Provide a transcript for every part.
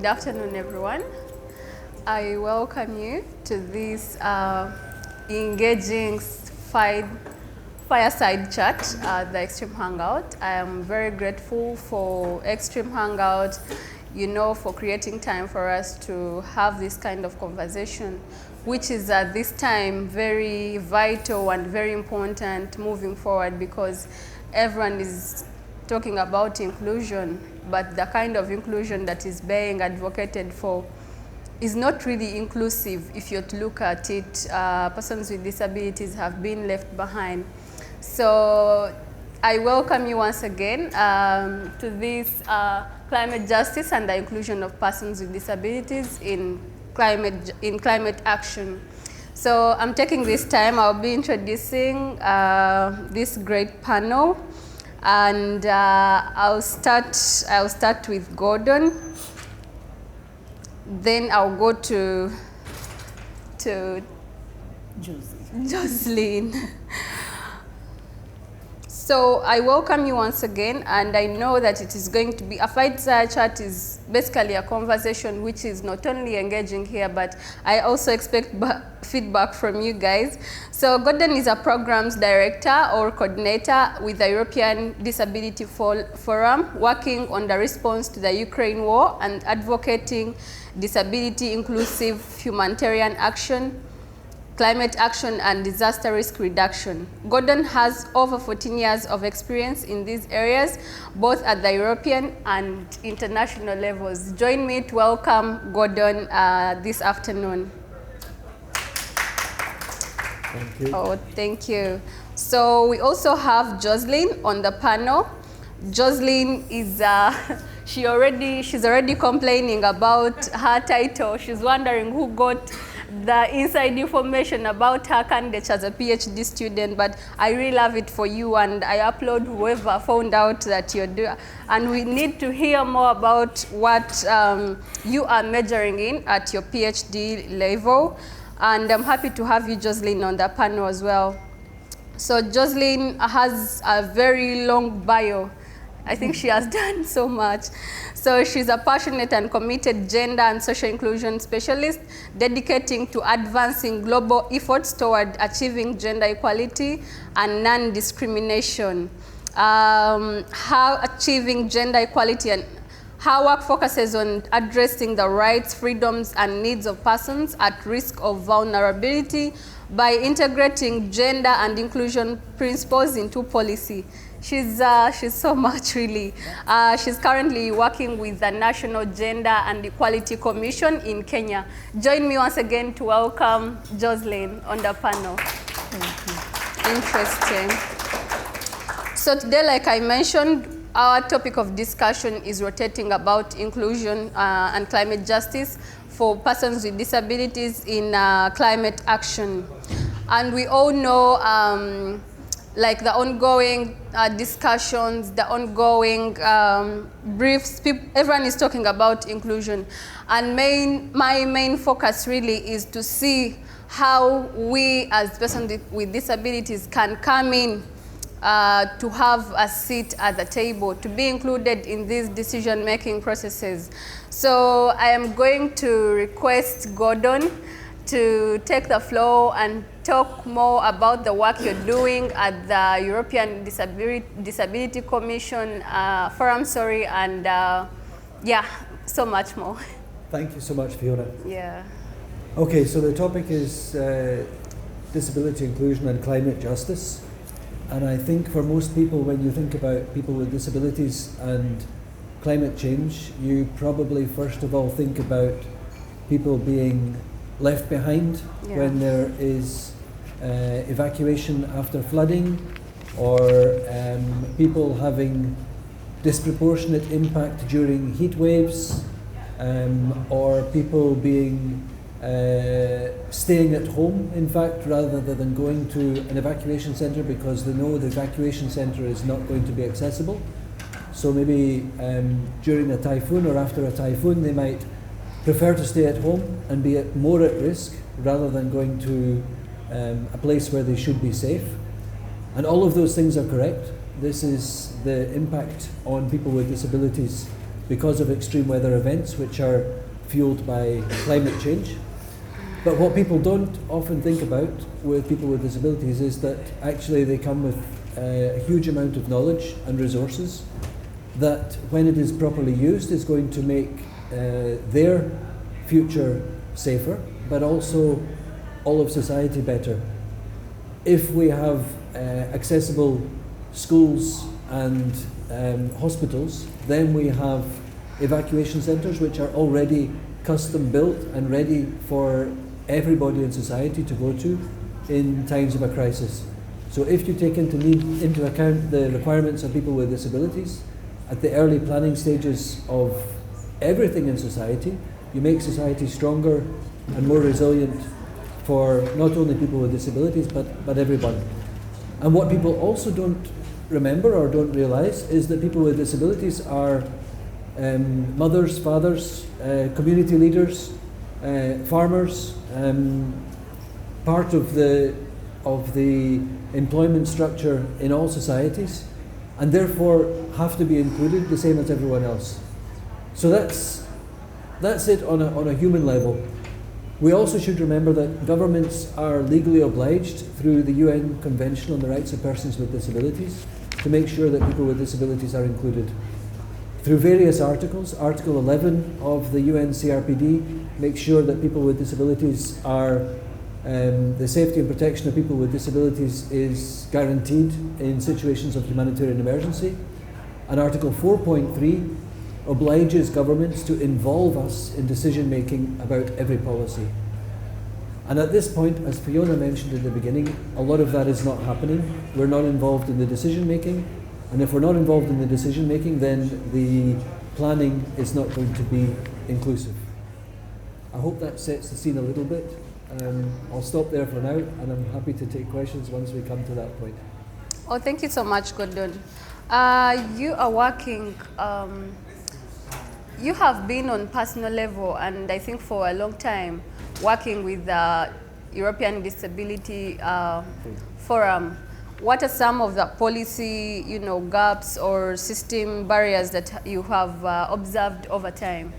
Good afternoon, everyone. I welcome you to this engaging fireside chat at the Extreme Hangout. I am very grateful for Extreme Hangout, for creating time for us to have this kind of conversation, which is at this time very vital and very important moving forward, because everyone is talking about inclusion, but the kind of inclusion that is being advocated for is not really inclusive. If you look at it, persons with disabilities have been left behind. So I welcome you once again to this climate justice and the inclusion of persons with disabilities in climate action. So I'm taking this time, I'll be introducing this great panel. And I'll start with Gordon. Then I'll go to Jocelyn. So I welcome you once again, and I know that it is going to be a fireside chat. Is basically a conversation which is not only engaging here, but I also expect feedback from you guys. So Gordon is a programs director or coordinator with the European Disability Forum, working on the response to the Ukraine war and advocating disability inclusive humanitarian action, climate action, and disaster risk reduction. Gordon has over 14 years of experience in these areas, both at the European and international levels. Join me to welcome Gordon this afternoon. Thank you. Oh, thank you. So we also have Jocelyn on the panel. Jocelyn is she's already complaining about her title. She's wondering who got the inside information about her candidature as a PhD student, but I really love it for you, and I applaud whoever found out that you're doing. And we need to hear more about what you are majoring in at your PhD level. And I'm happy to have you, Jocelyn, on the panel as well. So Jocelyn has a very long bio. I think she has done so much. So she's a passionate and committed gender and social inclusion specialist, dedicating to advancing global efforts toward achieving gender equality and non-discrimination. How achieving gender equality and her work focuses on addressing the rights, freedoms, and needs of persons at risk of vulnerability by integrating gender and inclusion principles into policy. She's so much, really. She's currently working with the National Gender and Equality Commission in Kenya. Join me once again to welcome Jocelyn on the panel. Interesting. So today, like I mentioned, our topic of discussion is rotating about inclusion and climate justice for persons with disabilities in climate action. And we all know like the ongoing discussions, the ongoing briefs, everyone is talking about inclusion. And my main focus really is to see how we as persons with disabilities can come in to have a seat at the table, to be included in these decision-making processes. So I am going to request Gordon to take the floor and talk more about the work you're doing at the European Disability Commission Forum, and yeah, so much more. Thank you so much, Fiona. Yeah. Okay, so the topic is disability inclusion and climate justice. And I think for most people, when you think about people with disabilities and climate change, you probably first of all think about people being left behind when there is evacuation after flooding, or people having disproportionate impact during heat waves, or people being staying at home, in fact, rather than going to an evacuation centre because they know the evacuation centre is not going to be accessible. So maybe during a typhoon or after a typhoon, they might prefer to stay at home and be more at risk rather than going to a place where they should be safe. And all of those things are correct. This is the impact on people with disabilities because of extreme weather events which are fueled by climate change. But what people don't often think about with people with disabilities is that actually they come with a huge amount of knowledge and resources that, when it is properly used, is going to make their future safer, but also all of society better. If we have accessible schools and hospitals, then we have evacuation centres which are already custom built and ready for everybody in society to go to in times of a crisis. So if you take into account the requirements of people with disabilities at the early planning stages of everything in society, you make society stronger and more resilient for not only people with disabilities but everyone. And what people also don't remember or don't realise is that people with disabilities are mothers, fathers, community leaders, farmers, part of the employment structure in all societies, and therefore have to be included the same as everyone else. So that's it on a human level. We also should remember that governments are legally obliged through the UN Convention on the Rights of Persons with Disabilities to make sure that people with disabilities are included. Through various articles, Article 11 of the UN CRPD makes sure that people with disabilities are, the safety and protection of people with disabilities is guaranteed in situations of humanitarian emergency. And Article 4.3 obliges governments to involve us in decision making about every policy. And at this point, as Fiona mentioned in the beginning, a lot of that is not happening. We're not involved in the decision making, and if we're not involved in the decision making, then the planning is not going to be inclusive. I hope that sets the scene a little bit. I'll stop there for now, and I'm happy to take questions once we come to that point. Oh, thank you so much, Gordon. You are working, you have been on personal level, and I think for a long time, working with the European Disability Forum. What are some of the policy, gaps or system barriers that you have observed over time?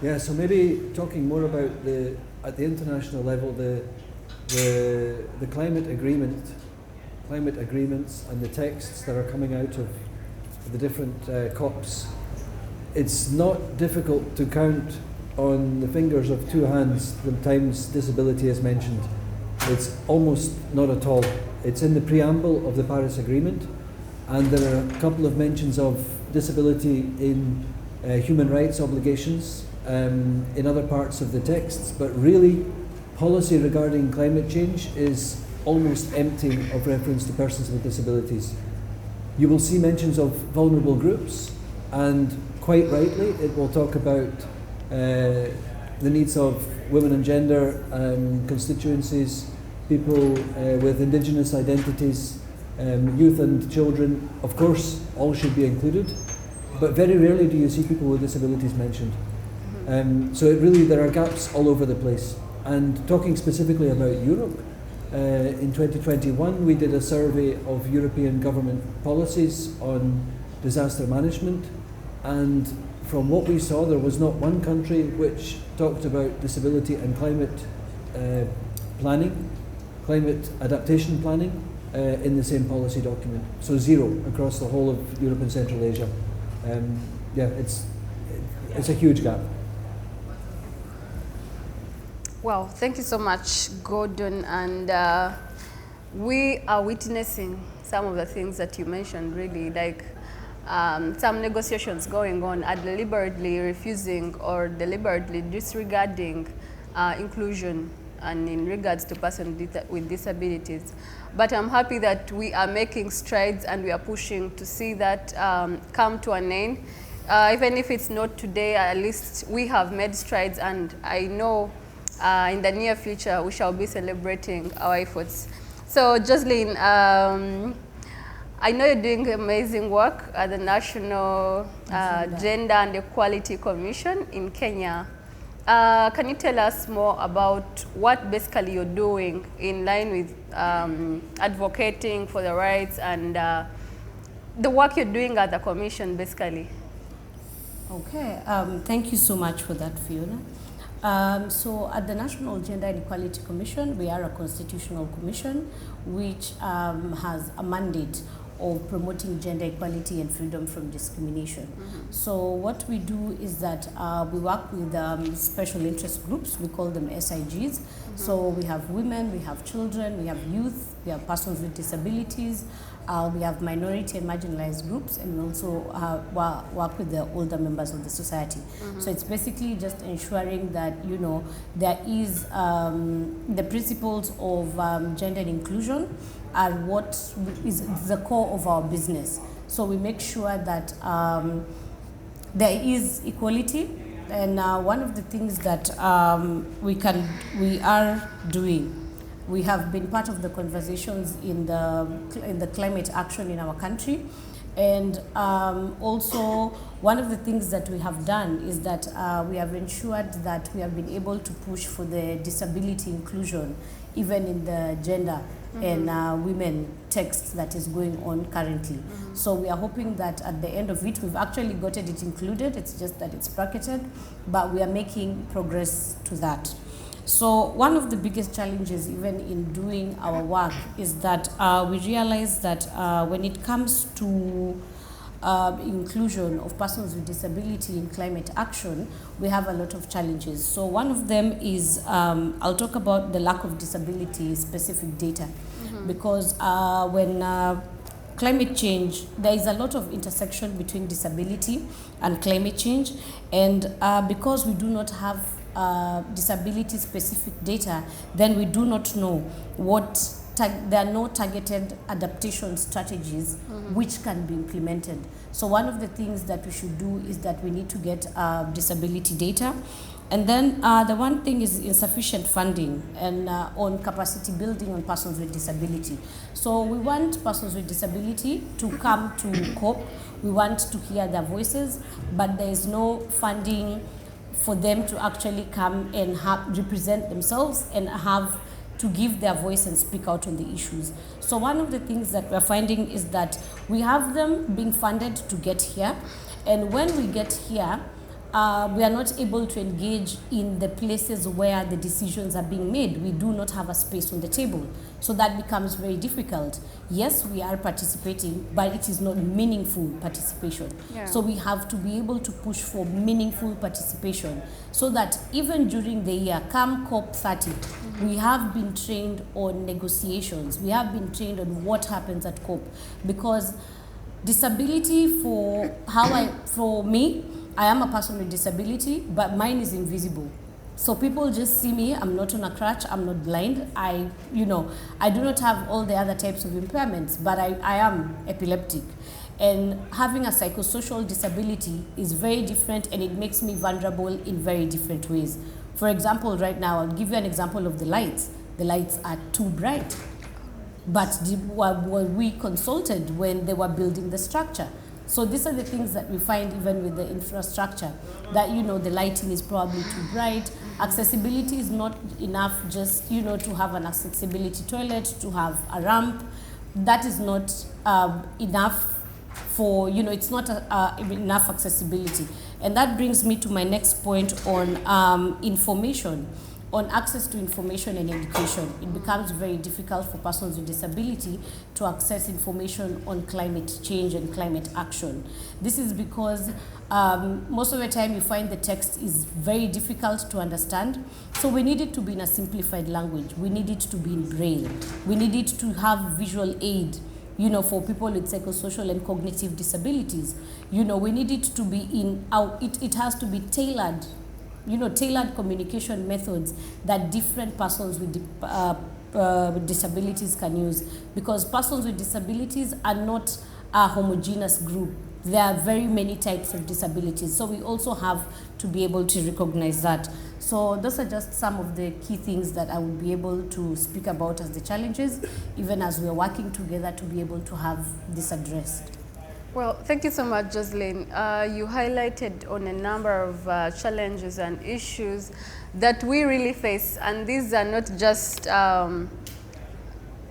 Yeah, so maybe talking more about at the international level, the climate agreements and the texts that are coming out of the different COPs. It's not difficult to count on the fingers of two hands the times disability is mentioned. It's almost not at all. It's in the preamble of the Paris Agreement, and there are a couple of mentions of disability in human rights obligations in other parts of the texts, but really policy regarding climate change is almost empty of reference to persons with disabilities. You will see mentions of vulnerable groups, and quite rightly it will talk about the needs of women and gender constituencies, people with indigenous identities, youth and children. Of course, all should be included, but very rarely do you see people with disabilities mentioned. So there are gaps all over the place. And talking specifically about Europe, in 2021 we did a survey of European government policies on disaster management, and from what we saw, there was not one country which talked about disability and climate planning, climate adaptation planning in the same policy document. So zero across the whole of Europe and Central Asia. It's a huge gap. Wow, thank you so much, Gordon. And we are witnessing some of the things that you mentioned, really, like some negotiations going on are deliberately refusing or deliberately disregarding inclusion and in regards to persons with disabilities. But I'm happy that we are making strides and we are pushing to see that come to an end. Even if it's not today, at least we have made strides, and I know in the near future we shall be celebrating our efforts. So Jocelyn, I know you're doing amazing work at the National Gender and Equality Commission in Kenya. Can you tell us more about what basically you're doing in line with advocating for the rights and the work you're doing at the commission, basically? Okay, thank you so much for that, Fiona. So at the National Gender and Equality Commission, we are a constitutional commission which has a mandate of promoting gender equality and freedom from discrimination. So what we do is that we work with special interest groups, we call them SIGs. So we have women, we have children, we have youth, we have persons with disabilities, we have minority and marginalized groups, and we also work with the older members of the society. So it's basically just ensuring that, you know, there is the principles of gender inclusion are what is the core of our business. So we make sure that there is equality, and one of the things that we are doing, we have been part of the conversations in the climate action in our country, and also one of the things that we have done is that we have ensured that we have been able to push for the disability inclusion even in the gender and women text that is going on currently. So we are hoping that at the end of it, we've actually gotten it included, it's just that it's bracketed, but we are making progress to that. So one of the biggest challenges even in doing our work is that we realize that when it comes to inclusion of persons with disability in climate action, we have a lot of challenges. So one of them is, I'll talk about the lack of disability specific data, because when climate change, there is a lot of intersection between disability and climate change, and because we do not have disability specific data, then we do not know what there are no targeted adaptation strategies which can be implemented. So one of the things that we should do is that we need to get disability data. And then the one thing is insufficient funding and on capacity building on persons with disability. So we want persons with disability to come to COP. We want to hear their voices, but there is no funding for them to actually come and represent themselves and have to give their voice and speak out on the issues. So one of the things that we're finding is that we have them being funded to get here, and when we get here, we are not able to engage in the places where the decisions are being made. We do not have a space on the table. So that becomes very difficult. Yes, we are participating, but it is not meaningful participation. Yeah. So we have to be able to push for meaningful participation so that even during the year, come COP30, we have been trained on negotiations. We have been trained on what happens at COP, because disability for me, I am a person with disability, but mine is invisible. So people just see me, I'm not on a crutch, I'm not blind, I do not have all the other types of impairments, but I am epileptic. And having a psychosocial disability is very different, and it makes me vulnerable in very different ways. For example, right now, I'll give you an example of the lights. The lights are too bright, but were we consulted when they were building the structure? So these are the things that we find even with the infrastructure, that, you know, the lighting is probably too bright. Accessibility is not enough just, you know, to have an accessibility toilet, to have a ramp. That is not enough for, you know, it's not enough accessibility. And that brings me to my next point on information. On access to information and education, it becomes very difficult for persons with disability to access information on climate change and climate action. This is because most of the time you find the text is very difficult to understand. So we need it to be in a simplified language. We need it to be in Braille. We need it to have visual aid, you know, for people with psychosocial and cognitive disabilities. You know, we need it to be it has to be tailored, you know, tailored communication methods that different persons with disabilities can use, because persons with disabilities are not a homogeneous group. There are very many types of disabilities, so we also have to be able to recognize that. So those are just some of the key things that I would be able to speak about as the challenges, even as we're working together to be able to have this addressed. Well, thank you so much, Jocelyn. You highlighted on a number of challenges and issues that we really face, and these are not just,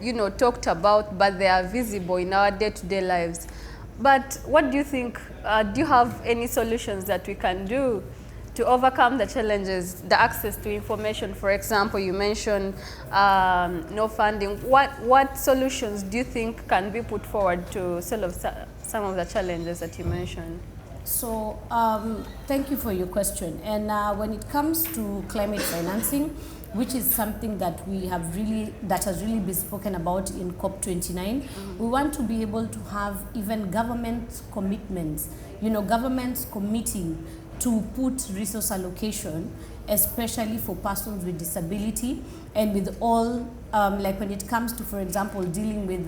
you know, talked about, but they are visible in our day-to-day lives. But what do you think? Do you have any solutions that we can do to overcome the challenges, the access to information? For example, you mentioned no funding. What solutions do you think can be put forward to solve some of the challenges that you mentioned? So thank you for your question. And when it comes to climate financing, which is something that has really been spoken about in COP29, we want to be able to have even government commitments, governments committing to put resource allocation, especially for persons with disability and with all, like when it comes to, for example, dealing with,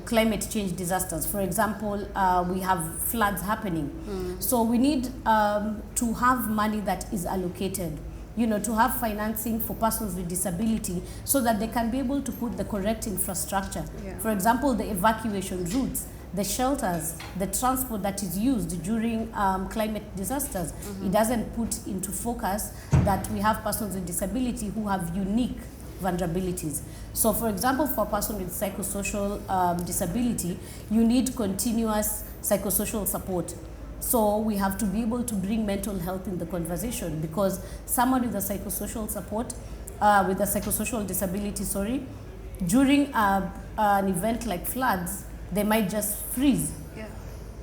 climate change disasters. For example, we have floods happening. So we need to have money that is allocated, to have financing for persons with disability so that they can be able to put the correct infrastructure. Yeah. For example, the evacuation routes, the shelters, the transport that is used during climate disasters. It doesn't put into focus that we have persons with disability who have unique vulnerabilities. So for example, for a person with psychosocial disability, you need continuous psychosocial support. So we have to be able to bring mental health in the conversation, because someone with a psychosocial support, with a psychosocial disability, during an event like floods, they might just freeze. Yeah.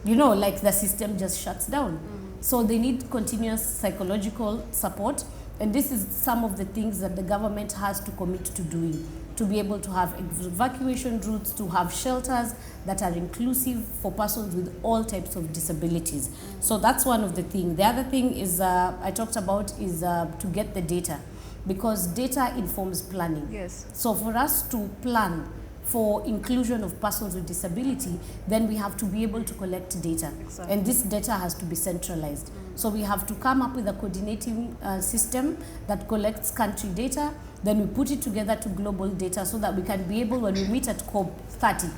Like the system just shuts down. So they need continuous psychological support. And this is some of the things that the government has to commit to doing, to be able to have evacuation routes, to have shelters that are inclusive for persons with all types of disabilities. So that's one of the things. The other thing is I talked about is to get the data, because data informs planning. Yes. So for us to plan for inclusion of persons with disability, then we have to be able to collect data. Exactly. And this data has to be centralized. So we have to come up with a coordinating system that collects country data, then we put it together to global data so that we can be able, when we meet at COP30,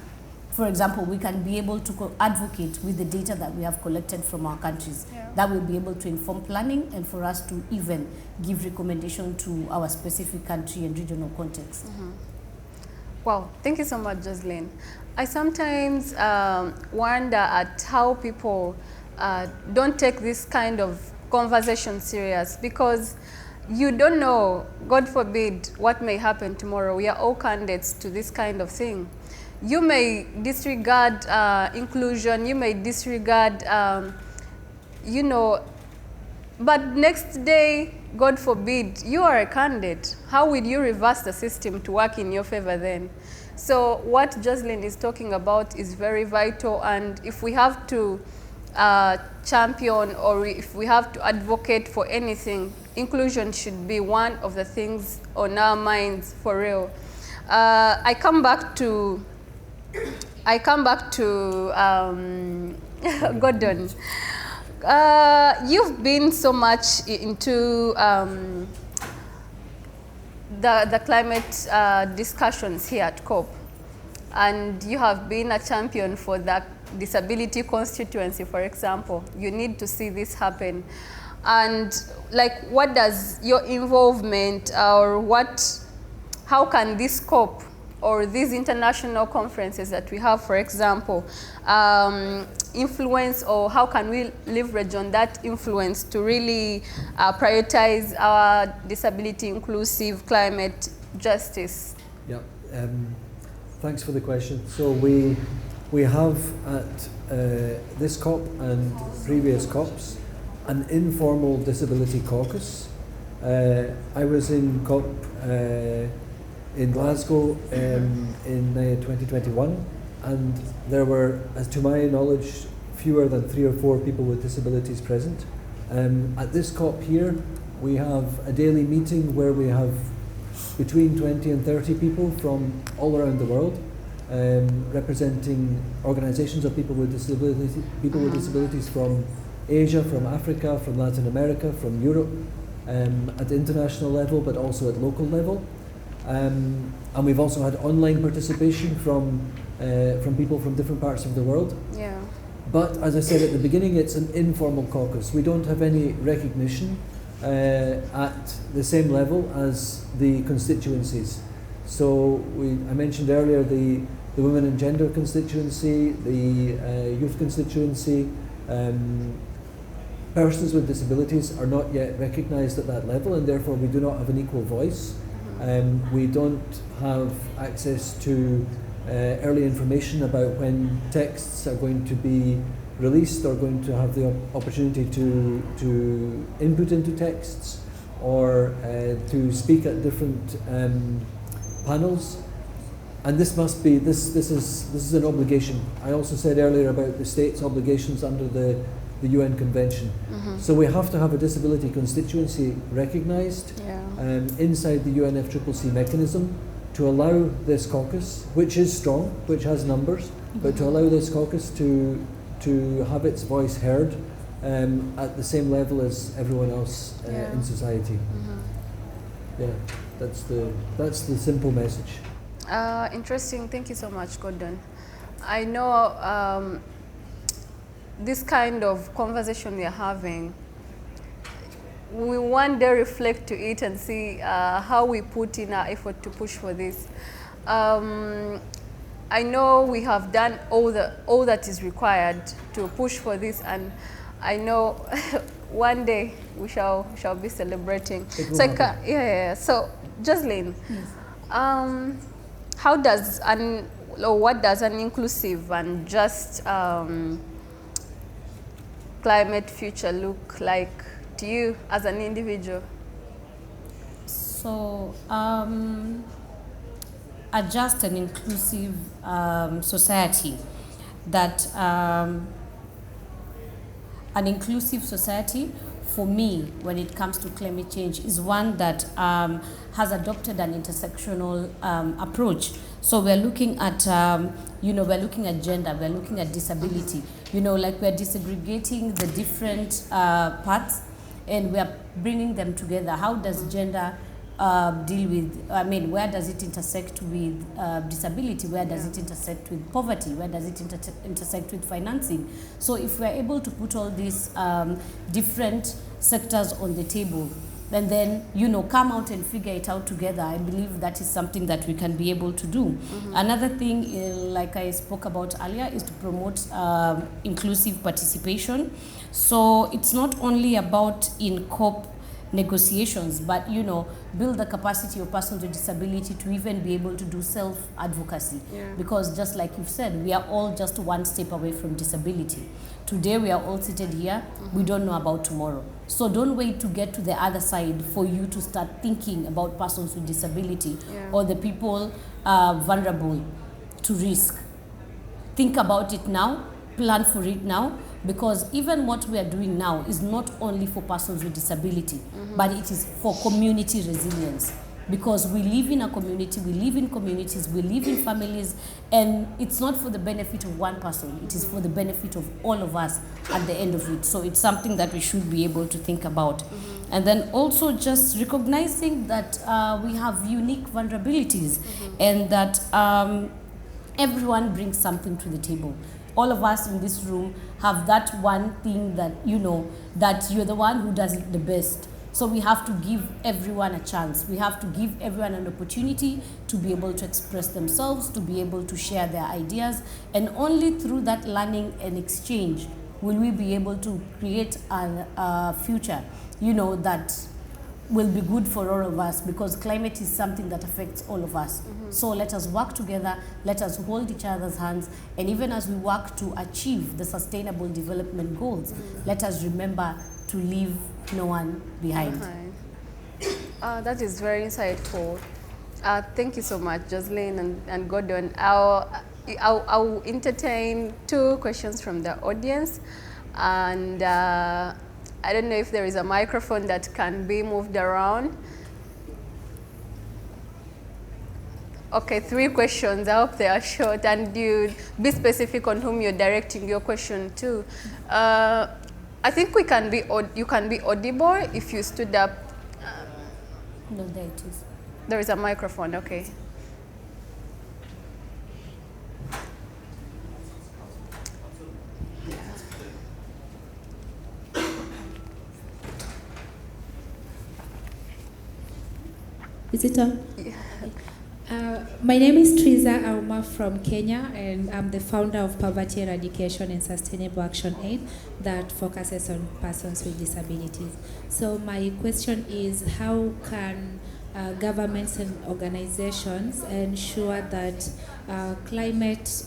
for example, we can be able to advocate with the data that we have collected from our countries. Yeah. That will be able to inform planning and for us to even give recommendation to our specific country and regional context. Wow, thank you so much, Jocelyn. I sometimes wonder at how people don't take this kind of conversation serious, because you don't know, God forbid, what may happen tomorrow. We are all candidates to this kind of thing. You may disregard inclusion, you may disregard, but next day, God forbid, you are a candidate. How will you reverse the system to work in your favor then? So what Jocelyn is talking about is very vital, and if we have to champion, or if we have to advocate for anything, inclusion should be one of the things on our minds for real. I come back to Gordon. You've been so much into the climate discussions here at COP, and you have been a champion for the disability constituency, for example. You need to see this happen. And like, what does your involvement, or how can this COP or these international conferences that we have, for example, influence, or how can we leverage on that influence to really prioritize our disability inclusive climate justice? Yeah, thanks for the question. So we have at this COP and previous COPs an informal disability caucus. I was in COP in Glasgow in 2021, and there were, as to my knowledge, fewer than 3 or 4 people with disabilities present. At this COP here, we have a daily meeting where we have between 20 and 30 people from all around the world, representing organizations of people with disabilities from Asia, from Africa, from Latin America, from Europe, at the international level, but also at local level. And we've also had online participation from people from different parts of the world. Yeah. But as I said at the beginning, it's an informal caucus. We don't have any recognition at the same level as the constituencies. So I mentioned earlier the the women and gender constituency, the youth constituency. Persons with disabilities are not yet recognised at that level, and therefore we do not have an equal voice. We don't have access to early information about when texts are going to be released, or going to have the opportunity to input into texts, or to speak at different panels. And this must be, this is an obligation. I also said earlier about the state's obligations under the UN Convention. So we have to have a disability constituency recognised inside the UNFCCC mechanism to allow this caucus, which is strong, which has numbers, but to allow this caucus to have its voice heard at the same level as everyone else in society. Yeah, that's the simple message. Interesting. Thank you so much, Gordon. I know this kind of conversation we are having, we one day reflect to it and see how we put in our effort to push for this. I know we have done all that is required to push for this, and I know one day we shall be celebrating. So So, Jocelyn, how does what does an inclusive and just climate future look like to you as an individual? So, a just and inclusive society, that an inclusive society, for me, when it comes to climate change, is one that has adopted an intersectional approach. So we're looking at, we're looking at gender, we're looking at disability, like we're disaggregating the different parts, and we're bringing them together. How does gender deal with, where does it intersect with disability? Where does it intersect with poverty? Where does it intersect with financing? So if we're able to put all these different sectors on the table, and then, come out and figure it out together, I believe that is something that we can be able to do. Another thing, like I spoke about earlier, is to promote inclusive participation. So it's not only about in COP negotiations, but build the capacity of persons with disability to even be able to do self-advocacy. Because just like you've said, we are all just one step away from disability. Today we are all seated here, we don't know about tomorrow. So don't wait to get to the other side for you to start thinking about persons with disability or the people vulnerable to risk. Think about it now, plan for it now, because even what we are doing now is not only for persons with disability, but it is for community resilience. Because we live in a community, we live in communities, we live in families, and it's not for the benefit of one person, it is for the benefit of all of us at the end of it. So it's something that we should be able to think about. And then also just recognizing that we have unique vulnerabilities, and that everyone brings something to the table. All of us in this room have that one thing that that you're the one who does it the best. So we have to give everyone a chance. We have to give everyone an opportunity to be able to express themselves, to be able to share their ideas. And only through that learning and exchange will we be able to create a future, that will be good for all of us, because climate is something that affects all of us. So let us work together, let us hold each other's hands, and even as we work to achieve the Sustainable Development Goals, let us remember to leave no one behind. That is very insightful. Thank you so much, Jocelyn and Gordon. I'll entertain 2 questions from the audience, and I don't know if there is a microphone that can be moved around. Okay, 3 questions. I hope they are short, and you be specific on whom you're directing your question to. I think you can be audible if you stood up. No, there it is. There is a microphone, okay. Is it on? Yeah. My name is Triza Auma from Kenya, and I'm the founder of Poverty Eradication and Sustainable Action Aid that focuses on persons with disabilities. So my question is, how can governments and organizations ensure that climate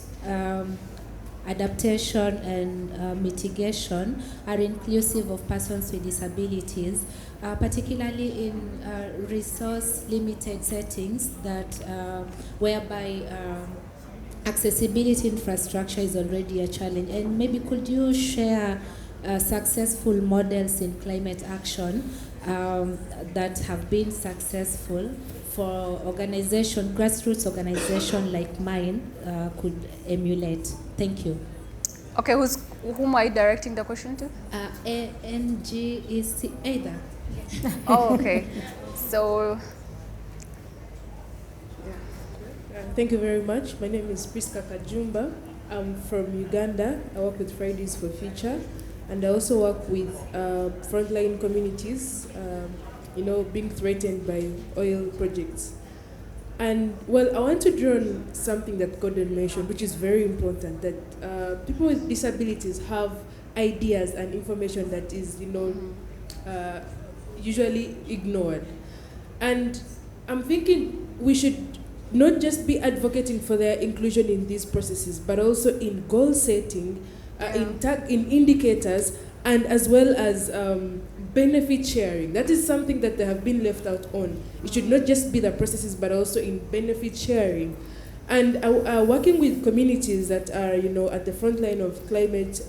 adaptation and mitigation are inclusive of persons with disabilities, particularly in resource-limited settings that whereby accessibility infrastructure is already a challenge. And maybe could you share successful models in climate action that have been successful for grassroots organization like mine could emulate? Thank you. Okay, whom are you directing the question to? NGEC either. Oh, okay. So, thank you very much. My name is Priska Kajumba. I'm from Uganda. I work with Fridays for Future, and I also work with frontline communities, being threatened by oil projects. And well, I want to draw on something that Gordon mentioned, which is very important, that people with disabilities have ideas and information that is, usually ignored. And I'm thinking we should not just be advocating for their inclusion in these processes, but also in goal setting, in indicators, and as well as benefit sharing. That is something that they have been left out on. It should not just be the processes, but also in benefit sharing. And working with communities that are, at the front line of climate,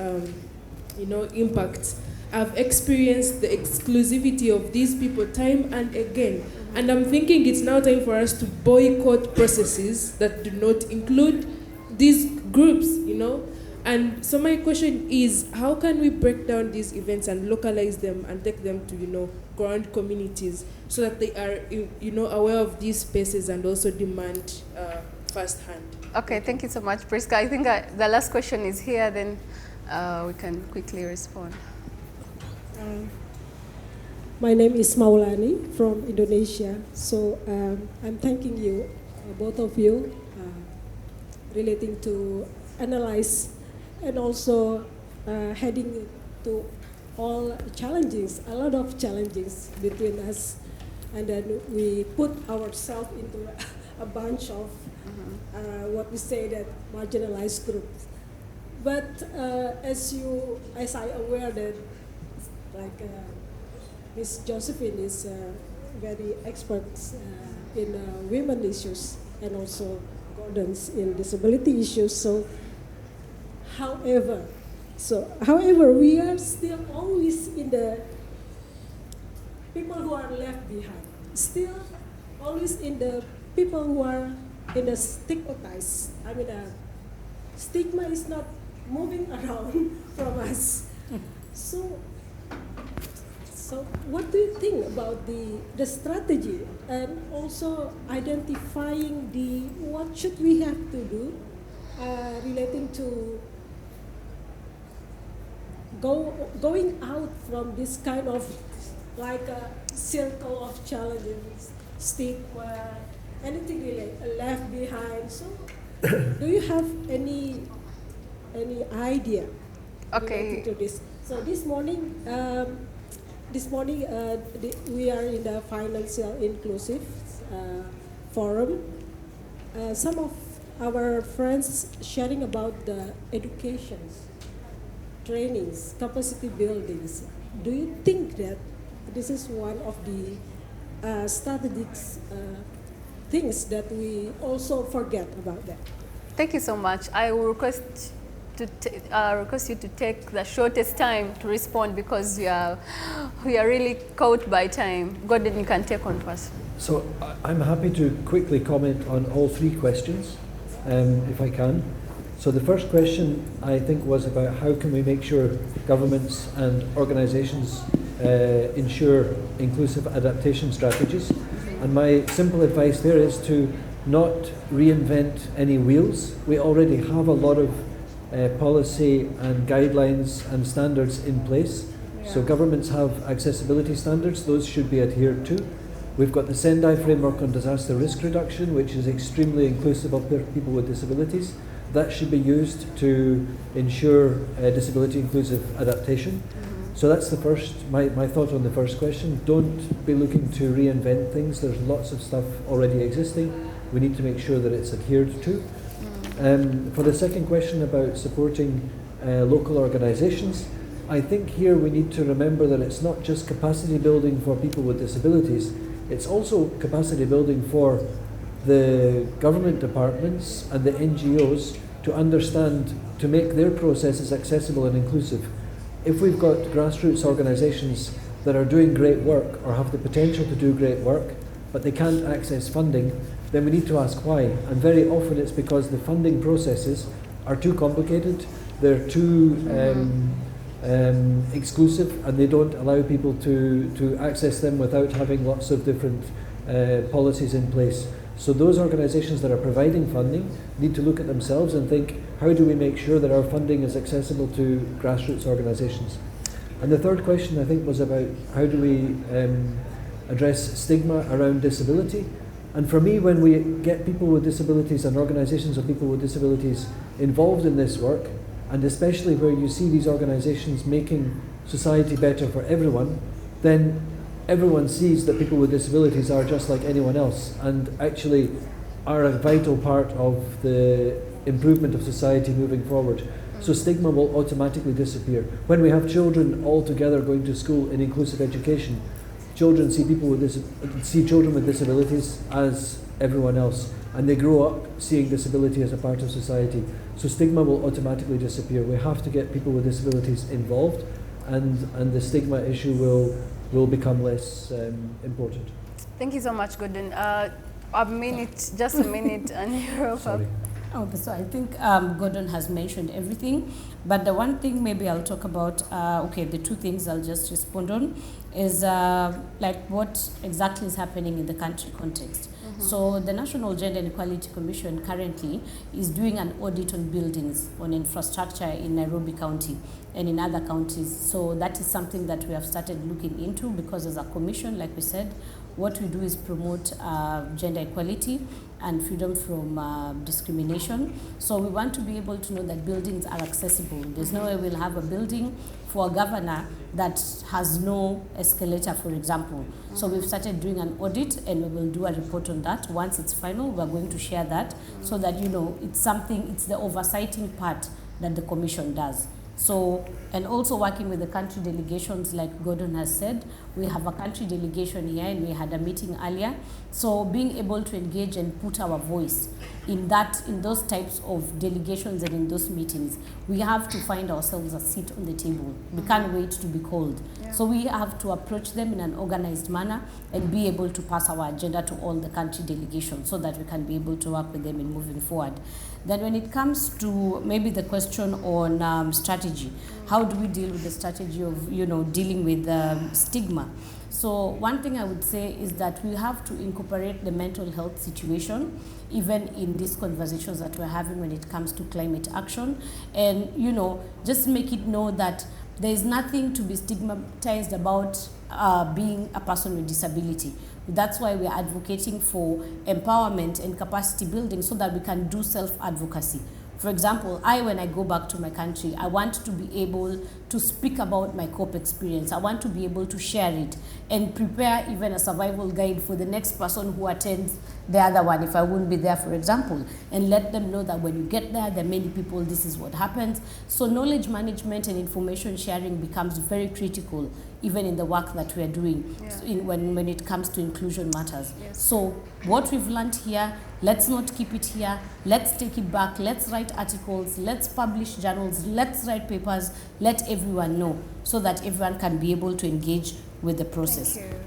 impacts, I've experienced the exclusivity of these people time and again. And I'm thinking it's now time for us to boycott processes that do not include these groups, And so my question is, how can we break down these events and localize them and take them to, ground communities so that they are, aware of these spaces and also demand firsthand? Okay, thank you so much, Priska. I think the last question is here, then we can quickly respond. My name is Maulani from Indonesia. So I'm thanking you, both of you, relating to analyze and also heading to all challenges, a lot of challenges between us, and then we put ourselves into a bunch of what we say that marginalized groups. But as I aware that like Ms. Josephine is very expert in women issues and also Gordon's in disability issues. So, however, we are still always in the people who are left behind. Still always in the people who are in the stigmatized. I mean, stigma is not moving around from us. So what do you think about the strategy and also identifying what should we have to do relating to going out from this kind of like a circle of challenges, stigma, anything related, left behind. So do you have any idea related to this? So this morning we are in the financial inclusive forum. Some of our friends sharing about the educations, trainings, capacity buildings. Do you think that this is one of the strategic things that we also forget about that? Thank you so much. I will request you to take the shortest time to respond because we are really caught by time. Gordon, you can take on first. So I'm happy to quickly comment on all three questions, if I can. So the first question, I think, was about how can we make sure governments and organisations ensure inclusive adaptation strategies. And my simple advice there is to not reinvent any wheels. We already have a lot of policy and guidelines and standards in place. Yeah. So governments have accessibility standards, those should be adhered to. We've got the Sendai framework on disaster risk reduction, which is extremely inclusive of people with disabilities. That should be used to ensure disability inclusive adaptation. So that's the first, my thought on the first question. Don't be looking to reinvent things. There's lots of stuff already existing. We need to make sure that it's adhered to. For the second question about supporting local organisations, I think here we need to remember that it's not just capacity building for people with disabilities, it's also capacity building for the government departments and the NGOs to understand, to make their processes accessible and inclusive. If we've got grassroots organisations that are doing great work or have the potential to do great work, but they can't access funding, then we need to ask why. And very often it's because the funding processes are too complicated, they're too exclusive, and they don't allow people to access them without having lots of different policies in place. So those organisations that are providing funding need to look at themselves and think, how do we make sure that our funding is accessible to grassroots organisations? And the third question, I think, was about how do we address stigma around disability? And for me, when we get people with disabilities and organisations of people with disabilities involved in this work, and especially where you see these organisations making society better for everyone, then everyone sees that people with disabilities are just like anyone else and actually are a vital part of the improvement of society moving forward. So stigma will automatically disappear. When we have children all together going to school in inclusive education, children see children with disabilities as everyone else, and they grow up seeing disability as a part of society. So stigma will automatically disappear. We have to get people with disabilities involved, and the stigma issue will become less important. Thank you so much, Gordon. Just a minute, and you're up. Sorry. Okay, so I think Gordon has mentioned everything, but the one thing maybe I'll talk about, the two things I'll just respond on is like what exactly is happening in the country context. So the National Gender and Equality Commission currently is doing an audit on buildings, on infrastructure in Nairobi County and in other counties. So that is something that we have started looking into, because as a commission, like we said, what we do is promote gender equality and freedom from discrimination. So we want to be able to know that buildings are accessible. There's no way we'll have a building for a governor that has no escalator, for example. So we've started doing an audit, and we will do a report on that. Once it's final, we're going to share that so that, you know, it's the oversighting part that the commission does. So, and also working with the country delegations, like Gordon has said, we have a country delegation here and we had a meeting earlier. So being able to engage and put our voice in those types of delegations and in those meetings, we have to find ourselves a seat on the table. We can't wait to be called. Yeah. So we have to approach them in an organized manner and be able to pass our agenda to all the country delegations so that we can be able to work with them in moving forward. Then when it comes to maybe the question on strategy, how do we deal with the strategy of, you know, dealing with stigma? So one thing I would say is that we have to incorporate the mental health situation even in these conversations that we're having when it comes to climate action, and, you know, just make it know that there is nothing to be stigmatized about being a person with disability. That's why we're advocating for empowerment and capacity building so that we can do self-advocacy. For example, when I go back to my country, I want to be able to speak about my COP experience. I want to be able to share it and prepare even a survival guide for the next person who attends the other one, if I wouldn't be there, for example, and let them know that when you get there are many people, this is what happens. So knowledge management and information sharing becomes very critical, even in the work that we are doing, when it comes to inclusion matters. Yes. So what we've learned here, let's not keep it here. Let's take it back. Let's write articles. Let's publish journals. Let's write papers. Let everyone know so that everyone can be able to engage with the process. Thank you.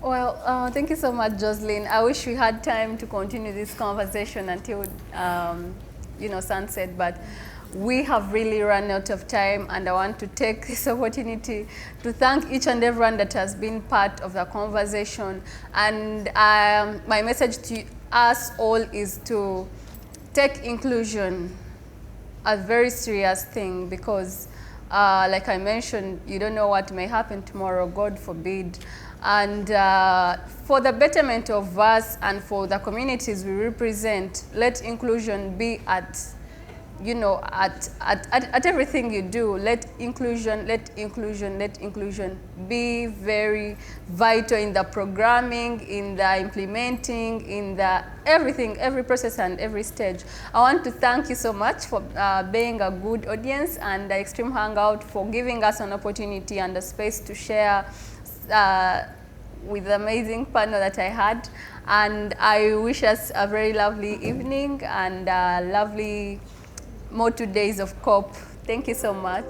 Well, thank you so much, Jocelyn. I wish we had time to continue this conversation until, sunset, but we have really run out of time, and I want to take this opportunity to thank each and everyone that has been part of the conversation. And my message to us all is to take inclusion a very serious thing, because like I mentioned, you don't know what may happen tomorrow, God forbid. And for the betterment of us and for the communities we represent, let inclusion be at, you know, at everything you do. Let inclusion be very vital in the programming, in the implementing, in the everything, every process and every stage. I want to thank you so much for being a good audience, and the Extreme Hangout for giving us an opportunity and a space to share with the amazing panel that I had. And I wish us a very lovely evening and lovely more 2 days of COP. Thank you so much.